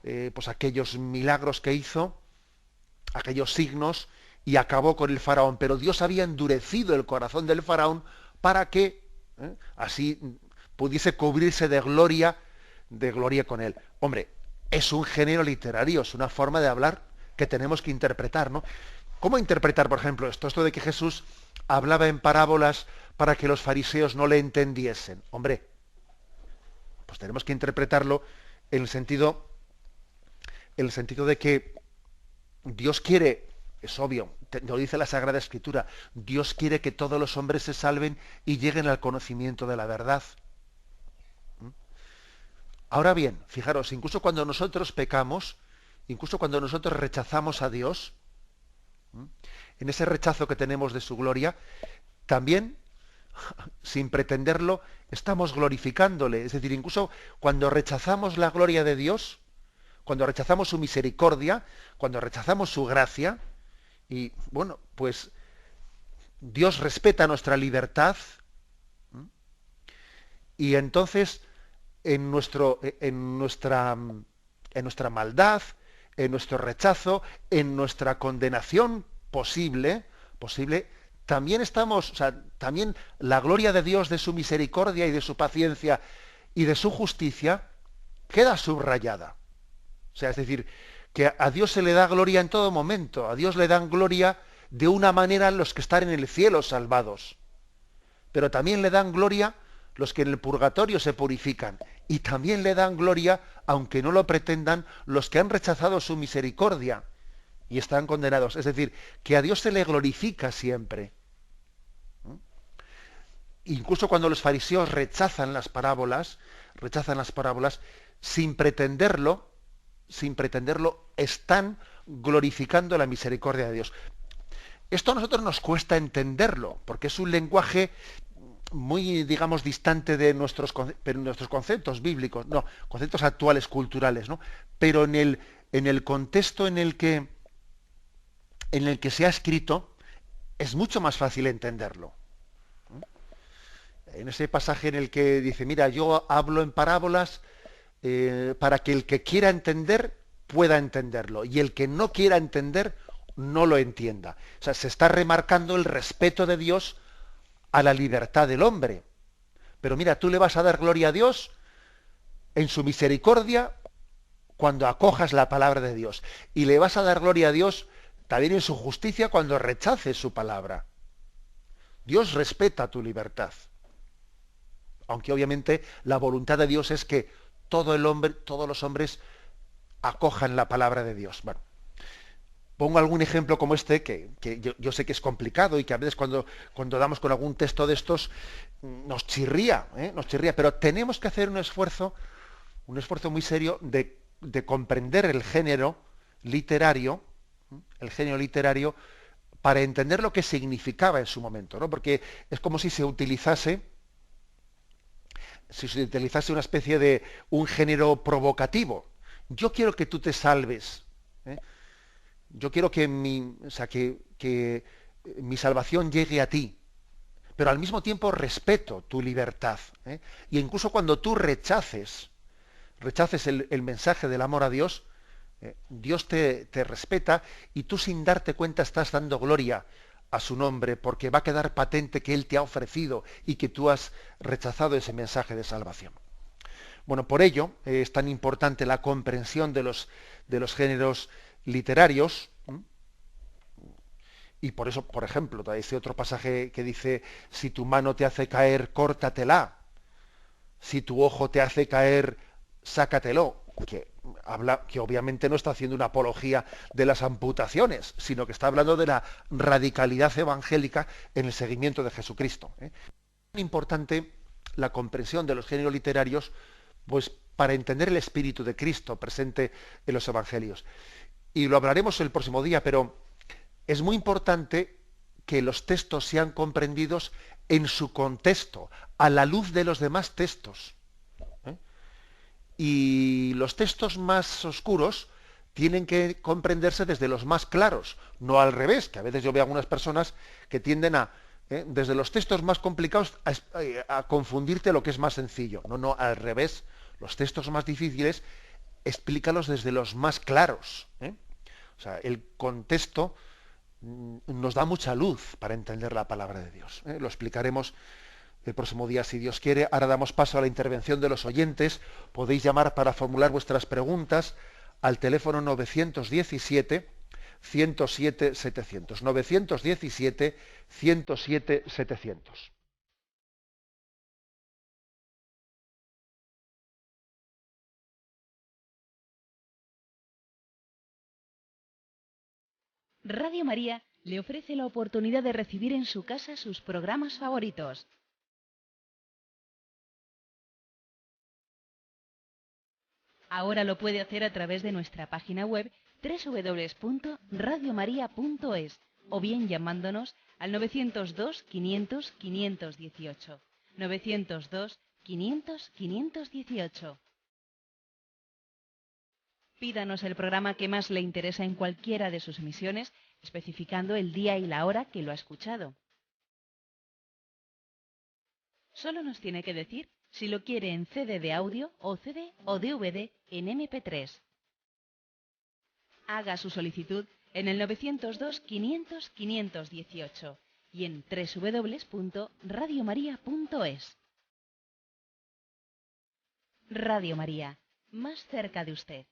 pues, aquellos milagros que hizo, aquellos signos, y acabó con el faraón. Pero Dios había endurecido el corazón del faraón para que así pudiese cubrirse de gloria con él. Hombre, es un género literario, es una forma de hablar que tenemos que interpretar, ¿no? ¿Cómo interpretar, por ejemplo, esto de que Jesús hablaba en parábolas para que los fariseos no le entendiesen? Hombre, pues tenemos que interpretarlo en el sentido de que Dios quiere, es obvio, lo dice la Sagrada Escritura, Dios quiere que todos los hombres se salven y lleguen al conocimiento de la verdad. Ahora bien, fijaros, incluso cuando nosotros pecamos, incluso cuando nosotros rechazamos a Dios, en ese rechazo que tenemos de su gloria, también, sin pretenderlo, estamos glorificándole. Es decir, incluso cuando rechazamos la gloria de Dios, cuando rechazamos su misericordia, cuando rechazamos su gracia, y bueno, pues Dios respeta nuestra libertad, y entonces en nuestra maldad, en nuestro rechazo, en nuestra condenación posible, también estamos, o sea, también la gloria de Dios, de su misericordia y de su paciencia y de su justicia queda subrayada. O sea, es decir, que a Dios se le da gloria en todo momento, a Dios le dan gloria de una manera los que están en el cielo salvados, pero también le dan gloria los que en el purgatorio se purifican, y también le dan gloria, aunque no lo pretendan, los que han rechazado su misericordia y están condenados. Es decir, que a Dios se le glorifica siempre. Incluso cuando los fariseos rechazan las parábolas, sin pretenderlo, están glorificando la misericordia de Dios. Esto a nosotros nos cuesta entenderlo, porque es un lenguaje muy, digamos, distante de nuestros conceptos bíblicos, no, conceptos actuales, culturales, ¿no? Pero en el contexto en el que se ha escrito, es mucho más fácil entenderlo. En ese pasaje en el que dice, mira, yo hablo en parábolas para que el que quiera entender pueda entenderlo, y el que no quiera entender no lo entienda. O sea, se está remarcando el respeto de Dios a la libertad del hombre. Pero mira, tú le vas a dar gloria a Dios en su misericordia cuando acojas la palabra de Dios, y le vas a dar gloria a Dios también en su justicia cuando rechaces su palabra. Dios respeta tu libertad. Aunque obviamente la voluntad de Dios es que todos los hombres acojan la palabra de Dios. Bueno, pongo algún ejemplo como este, que yo sé que es complicado y que a veces cuando damos con algún texto de estos nos chirría, pero tenemos que hacer un esfuerzo muy serio de comprender el género literario, para entender lo que significaba en su momento, ¿no? Porque es como si se utilizase una especie de un género provocativo. Yo quiero que tú te salves, ¿eh? Yo quiero que que mi salvación llegue a ti, pero al mismo tiempo respeto tu libertad, ¿eh? Y incluso cuando tú rechaces el mensaje del amor a Dios, Dios te respeta, y tú sin darte cuenta estás dando gloria a su nombre, porque va a quedar patente que Él te ha ofrecido y que tú has rechazado ese mensaje de salvación. Bueno, por ello es tan importante la comprensión de los géneros literarios, y por eso, por ejemplo, ese otro pasaje que dice, si tu mano te hace caer, córtatela, si tu ojo te hace caer, sácatelo, que habla, que obviamente no está haciendo una apología de las amputaciones, sino que está hablando de la radicalidad evangélica en el seguimiento de Jesucristo. Es muy importante la comprensión de los géneros literarios, pues para entender el espíritu de Cristo presente en los evangelios. Y lo hablaremos el próximo día, pero es muy importante que los textos sean comprendidos en su contexto, a la luz de los demás textos. Y los textos más oscuros tienen que comprenderse desde los más claros, no al revés, que a veces yo veo a algunas personas que tienden desde los textos más complicados a confundirte lo que es más sencillo. No, al revés. Los textos más difíciles, explícalos desde los más claros. O sea, el contexto nos da mucha luz para entender la palabra de Dios. Lo explicaremos el próximo día, si Dios quiere. Ahora damos paso a la intervención de los oyentes. Podéis llamar para formular vuestras preguntas al teléfono 917 107 700. 917 107 700. Radio María le ofrece la oportunidad de recibir en su casa sus programas favoritos. Ahora lo puede hacer a través de nuestra página web www.radiomaria.es o bien llamándonos al 902 500 518. 902 500 518. Pídanos el programa que más le interesa en cualquiera de sus emisiones, especificando el día y la hora que lo ha escuchado. Solo nos tiene que decir Si lo quiere en CD de audio o CD o DVD en MP3. Haga su solicitud en el 902 500 518 y en www.radiomaria.es. Radio María, más cerca de usted.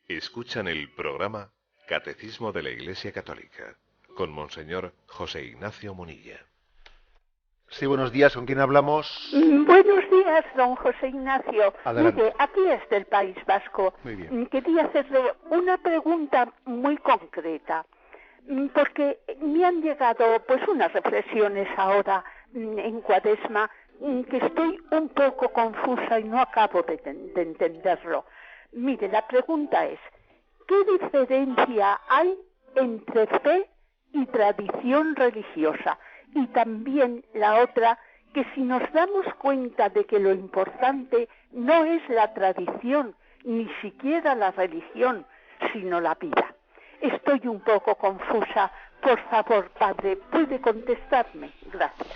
Escuchan el programa Catecismo de la Iglesia Católica con Monseñor José Ignacio Munilla. Sí, buenos días. ¿Con quién hablamos? Buenos días, don José Ignacio. Adelante. Mire, aquí es del País Vasco. Muy bien. Quería hacerle una pregunta muy concreta, porque me han llegado pues unas reflexiones ahora en Cuaresma que estoy un poco confusa y no acabo de entenderlo. Mire, la pregunta es, ¿qué diferencia hay entre fe y tradición religiosa? Y también la otra, que si nos damos cuenta de que lo importante no es la tradición, ni siquiera la religión, sino la vida. Estoy un poco confusa. Por favor, padre, ¿puede contestarme? Gracias.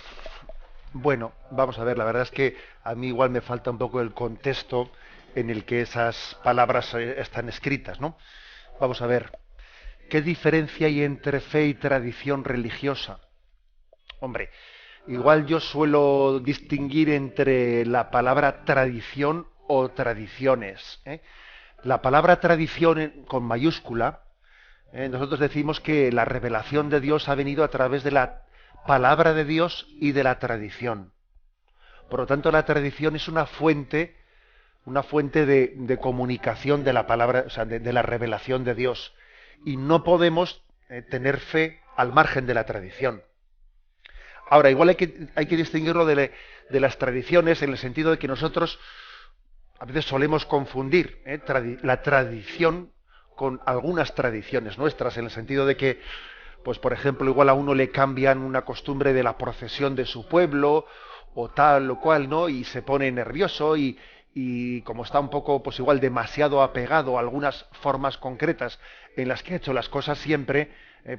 Bueno, vamos a ver, la verdad es que a mí igual me falta un poco el contexto en el que esas palabras están escritas, ¿no? Vamos a ver, ¿qué diferencia hay entre fe y tradición religiosa? Hombre, igual yo suelo distinguir entre la palabra tradición o tradiciones, ¿eh? La palabra tradición con mayúscula, nosotros decimos que la revelación de Dios ha venido a través de la palabra de Dios y de la tradición. Por lo tanto, la tradición es una fuente de comunicación de la palabra, o sea, de la revelación de Dios. Y no podemos tener fe al margen de la tradición. Ahora, igual hay que distinguirlo de las tradiciones en el sentido de que nosotros a veces solemos confundir la tradición con algunas tradiciones nuestras, en el sentido de que, pues por ejemplo, igual a uno le cambian una costumbre de la procesión de su pueblo, o tal o cual, ¿no? Y se pone nervioso y como está un poco, pues igual demasiado apegado a algunas formas concretas en las que ha hecho las cosas siempre,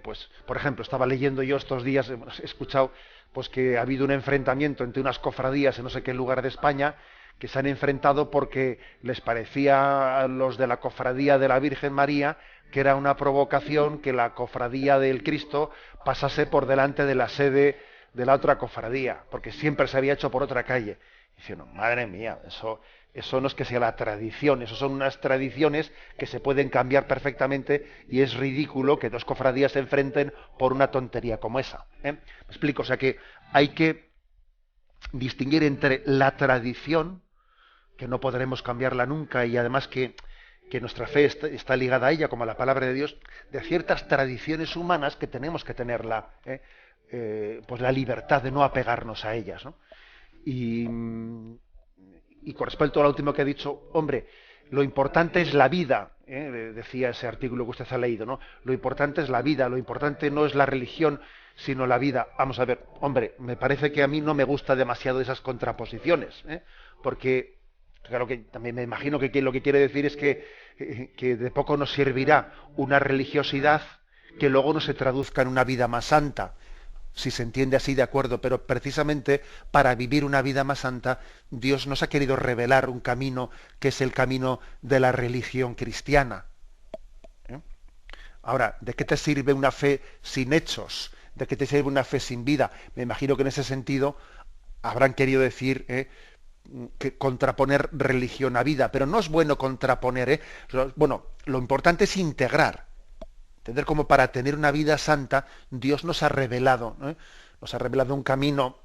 pues, por ejemplo, estaba leyendo yo estos días, he escuchado pues que ha habido un enfrentamiento entre unas cofradías en no sé qué lugar de España, que se han enfrentado porque les parecía a los de la cofradía de la Virgen María que era una provocación que la cofradía del Cristo pasase por delante de la sede de la otra cofradía, porque siempre se había hecho por otra calle. Y dice, no, madre mía, eso no es que sea la tradición, eso son unas tradiciones que se pueden cambiar perfectamente y es ridículo que dos cofradías se enfrenten por una tontería como esa. ¿Me explico? O sea que hay que distinguir entre la tradición, que no podremos cambiarla nunca y además que nuestra fe está ligada a ella, como a la palabra de Dios, de ciertas tradiciones humanas que tenemos que tenerla, pues la libertad de no apegarnos a ellas, ¿no? Y con respecto a lo último que ha dicho, hombre, lo importante es la vida, decía ese artículo que usted ha leído, ¿no? Lo importante es la vida, lo importante no es la religión, sino la vida. Vamos a ver, hombre, me parece que a mí no me gusta demasiado esas contraposiciones, porque, claro que también me imagino que lo que quiere decir es que de poco nos servirá una religiosidad que luego no se traduzca en una vida más santa. Si se entiende así, de acuerdo, pero precisamente para vivir una vida más santa, Dios nos ha querido revelar un camino que es el camino de la religión cristiana. Ahora, ¿de qué te sirve una fe sin hechos? ¿De qué te sirve una fe sin vida? Me imagino que en ese sentido habrán querido decir que contraponer religión a vida, pero no es bueno contraponer. Bueno, lo importante es integrar. Entender cómo para tener una vida santa Dios nos ha revelado un camino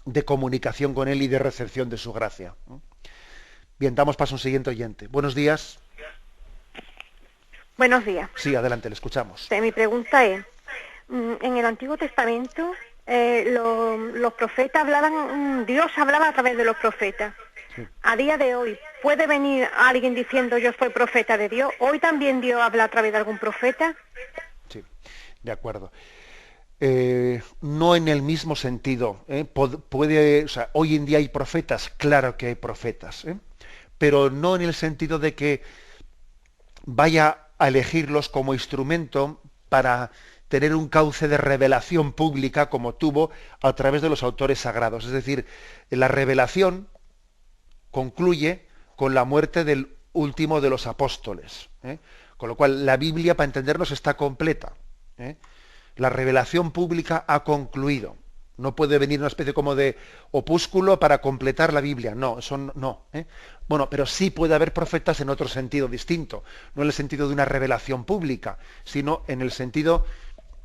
de comunicación con Él y de recepción de su gracia. Bien, damos paso a un siguiente oyente. Buenos días. Buenos días. Sí, adelante, le escuchamos. Mi pregunta es, en el Antiguo Testamento los profetas hablaban, Dios hablaba a través de los profetas. Sí. A día de hoy, ¿puede venir alguien diciendo yo soy profeta de Dios? ¿Hoy también Dios habla a través de algún profeta? Sí, de acuerdo. No en el mismo sentido. O sea, hoy en día hay profetas, claro que hay profetas, pero no en el sentido de que vaya a elegirlos como instrumento para tener un cauce de revelación pública como tuvo a través de los autores sagrados. Es decir, la revelación concluye con la muerte del último de los apóstoles, ¿eh? Con lo cual la Biblia, para entendernos, está completa, ¿eh? La revelación pública ha concluido. No puede venir una especie como de opúsculo para completar la Biblia. No, eso no, ¿eh? Bueno, pero sí puede haber profetas en otro sentido distinto. No en el sentido de una revelación pública, sino en el sentido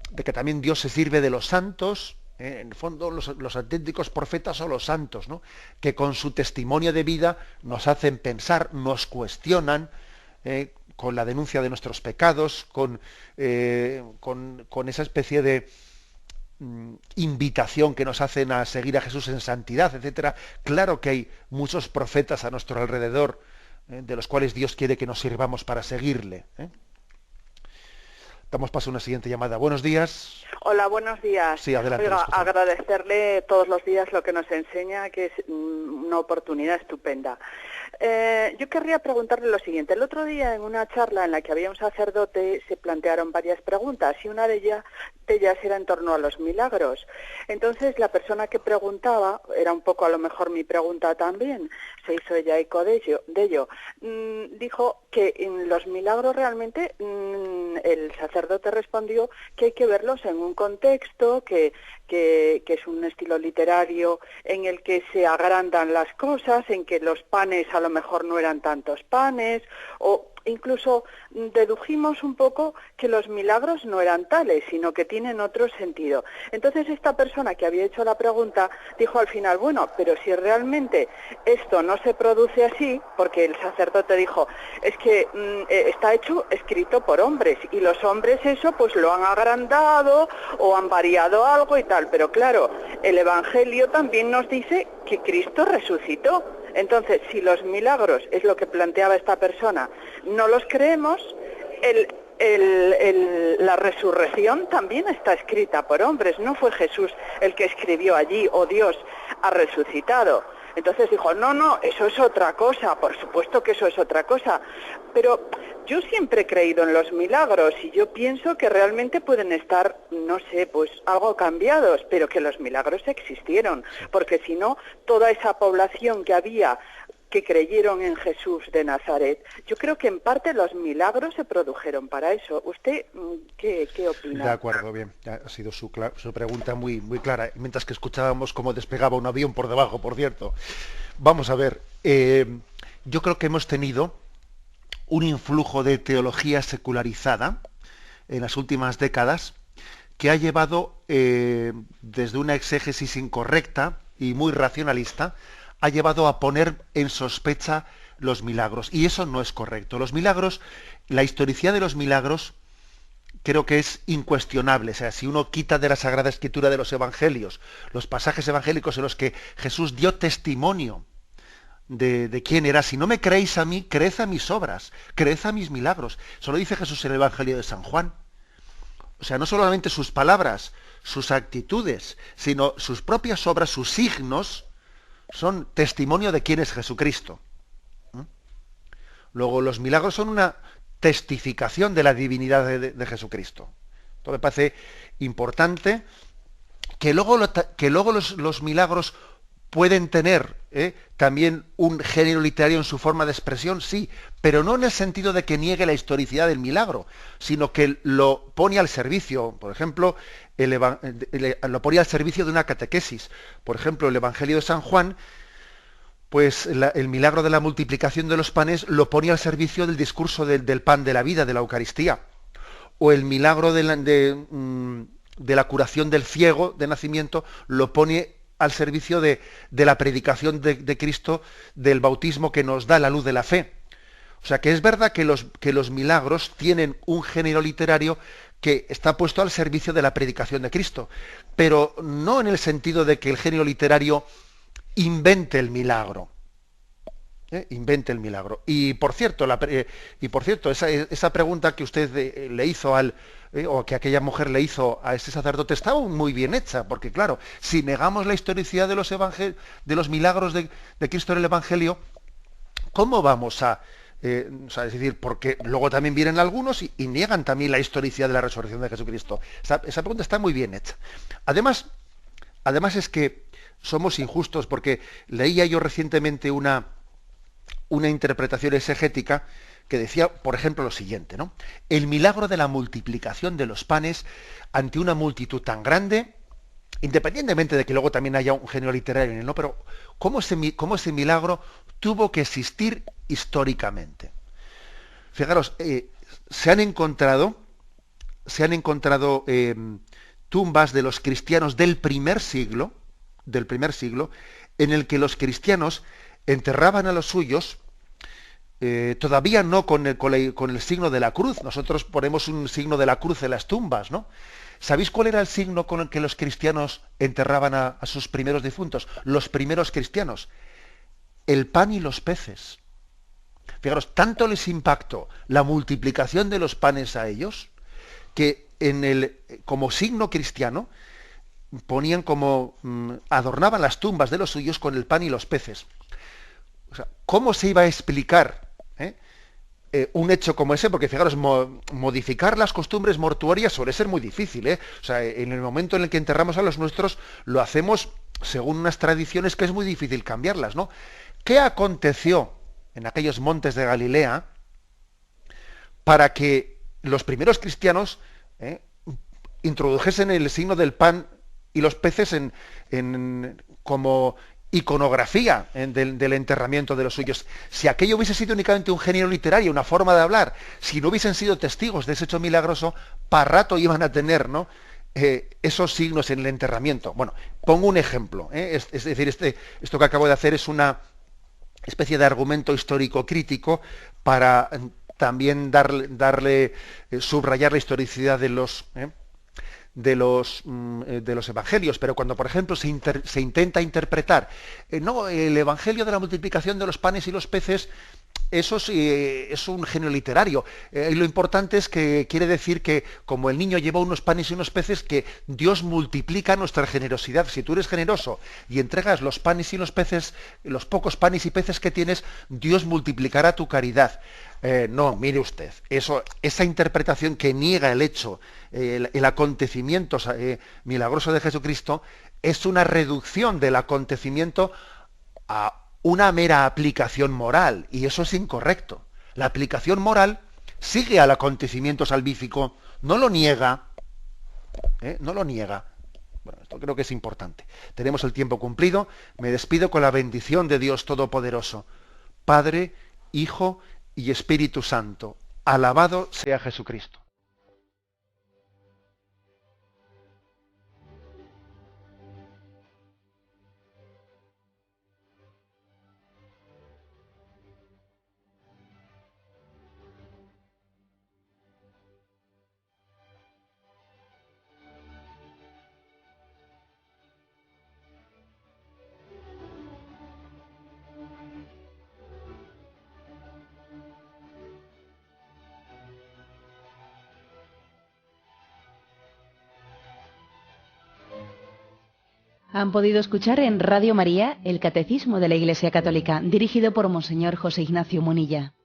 de que también Dios se sirve de los santos. En el fondo, los auténticos profetas son los santos, ¿no? Que con su testimonio de vida nos hacen pensar, nos cuestionan, con la denuncia de nuestros pecados, con esa especie de invitación que nos hacen a seguir a Jesús en santidad, etcétera. Claro que hay muchos profetas a nuestro alrededor, de los cuales Dios quiere que nos sirvamos para seguirle, ¿eh? Damos paso a una siguiente llamada. Buenos días. Hola, buenos días. Sí, adelante. Oiga, agradecerle todos los días lo que nos enseña, que es una oportunidad estupenda. Yo querría preguntarle lo siguiente. El otro día, en una charla en la que había un sacerdote, se plantearon varias preguntas y una de ellas era en torno a los milagros. Entonces, la persona que preguntaba, era un poco a lo mejor mi pregunta también, se hizo ella eco de ello, dijo que en los milagros realmente el sacerdote respondió que hay que verlos en un contexto, que es un estilo literario en el que se agrandan las cosas, en que los panes a lo mejor no eran tantos panes, o incluso dedujimos un poco que los milagros no eran tales, sino que tienen otro sentido. Entonces esta persona que había hecho la pregunta dijo al final, bueno, pero si realmente esto no se produce así, porque el sacerdote dijo, es que está escrito por hombres, y los hombres eso pues lo han agrandado o han variado algo y tal, pero claro, el Evangelio también nos dice que Cristo resucitó. Entonces, si los milagros, es lo que planteaba esta persona, no los creemos, la resurrección también está escrita por hombres, no fue Jesús el que escribió allí, o Dios ha resucitado. Entonces dijo, no, eso es otra cosa, por supuesto que eso es otra cosa, pero yo siempre he creído en los milagros y yo pienso que realmente pueden estar, no sé, pues algo cambiados, pero que los milagros existieron, porque si no, toda esa población que había que creyeron en Jesús de Nazaret, yo creo que en parte los milagros se produjeron para eso. ¿Usted qué opina? De acuerdo, bien. Ha sido su pregunta muy, muy clara. Mientras que escuchábamos cómo despegaba un avión por debajo, por cierto. Vamos a ver. Yo creo que hemos tenido un influjo de teología secularizada en las últimas décadas que ha llevado, desde una exégesis incorrecta y muy racionalista, ha llevado a poner en sospecha los milagros. Y eso no es correcto. Los milagros, la historicidad de los milagros, creo que es incuestionable. O sea, si uno quita de la Sagrada Escritura de los Evangelios, los pasajes evangélicos en los que Jesús dio testimonio de quién era, si no me creéis a mí, creed a mis obras, creed a mis milagros. Eso lo dice Jesús en el Evangelio de San Juan. O sea, no solamente sus palabras, sus actitudes, sino sus propias obras, sus signos, son testimonio de quién es Jesucristo. Luego, los milagros son una testificación de la divinidad de Jesucristo. Esto me parece importante, que luego los milagros pueden tener también un género literario en su forma de expresión, sí, pero no en el sentido de que niegue la historicidad del milagro, sino que lo pone al servicio. Por ejemplo, lo ponía al servicio de una catequesis. Por ejemplo, el Evangelio de San Juan, pues el milagro de la multiplicación de los panes lo pone al servicio del discurso del pan de la vida, de la Eucaristía. O el milagro de la curación del ciego de nacimiento lo pone al servicio de la predicación de Cristo, del bautismo que nos da la luz de la fe. O sea que es verdad que los milagros tienen un género literario que está puesto al servicio de la predicación de Cristo, pero no en el sentido de que el género literario invente el milagro. Invente el milagro. Y por cierto, esa pregunta que usted le hizo o que aquella mujer le hizo a ese sacerdote estaba muy bien hecha, porque claro, si negamos la historicidad de los milagros de Cristo en el Evangelio, ¿cómo vamos a O sea, es decir, porque luego también vienen algunos y niegan también la historicidad de la resurrección de Jesucristo. Esa pregunta está muy bien hecha. Además es que somos injustos, porque leía yo recientemente una interpretación exegética que decía, por ejemplo, lo siguiente, ¿no? El milagro de la multiplicación de los panes ante una multitud tan grande, independientemente de que luego también haya un género literario, ¿no? Pero ¿cómo ese milagro tuvo que existir históricamente? Fijaros, se han encontrado tumbas de los cristianos del primer siglo, en el que los cristianos enterraban a los suyos, todavía no con el signo de la cruz. Nosotros ponemos un signo de la cruz en las tumbas, ¿no? ¿Sabéis cuál era el signo con el que los cristianos enterraban a sus primeros difuntos? Los primeros cristianos. El pan y los peces. Fijaros, tanto les impactó la multiplicación de los panes a ellos, que como signo cristiano ponían adornaban las tumbas de los suyos con el pan y los peces. O sea, ¿cómo se iba a explicar un hecho como ese? Porque fijaros, modificar las costumbres mortuorias suele ser muy difícil, ¿eh? O sea, en el momento en el que enterramos a los nuestros, lo hacemos según unas tradiciones que es muy difícil cambiarlas, ¿no? ¿Qué aconteció en aquellos montes de Galilea para que los primeros cristianos introdujesen el signo del pan y los peces como iconografía del enterramiento de los suyos? Si aquello hubiese sido únicamente un género literario, una forma de hablar, si no hubiesen sido testigos de ese hecho milagroso, para rato iban a tener, ¿no?, esos signos en el enterramiento. Bueno, pongo un ejemplo, es decir, esto que acabo de hacer es una especie de argumento histórico crítico para también subrayar la historicidad de los evangelios. Pero cuando, por ejemplo, se intenta interpretar el evangelio de la multiplicación de los panes y los peces, eso sí, es un género literario. Lo importante es que quiere decir que, como el niño llevó unos panes y unos peces, que Dios multiplica nuestra generosidad. Si tú eres generoso y entregas los panes y los peces, los pocos panes y peces que tienes, Dios multiplicará tu caridad. No, mire usted, esa interpretación que niega el hecho, el acontecimiento milagroso de Jesucristo, es una reducción del acontecimiento a una mera aplicación moral, y eso es incorrecto. La aplicación moral sigue al acontecimiento salvífico, no lo niega, no lo niega. Bueno, esto creo que es importante. Tenemos el tiempo cumplido. Me despido con la bendición de Dios Todopoderoso, Padre, Hijo y Espíritu Santo. Alabado sea Jesucristo. Han podido escuchar en Radio María el Catecismo de la Iglesia Católica, dirigido por Monseñor José Ignacio Munilla.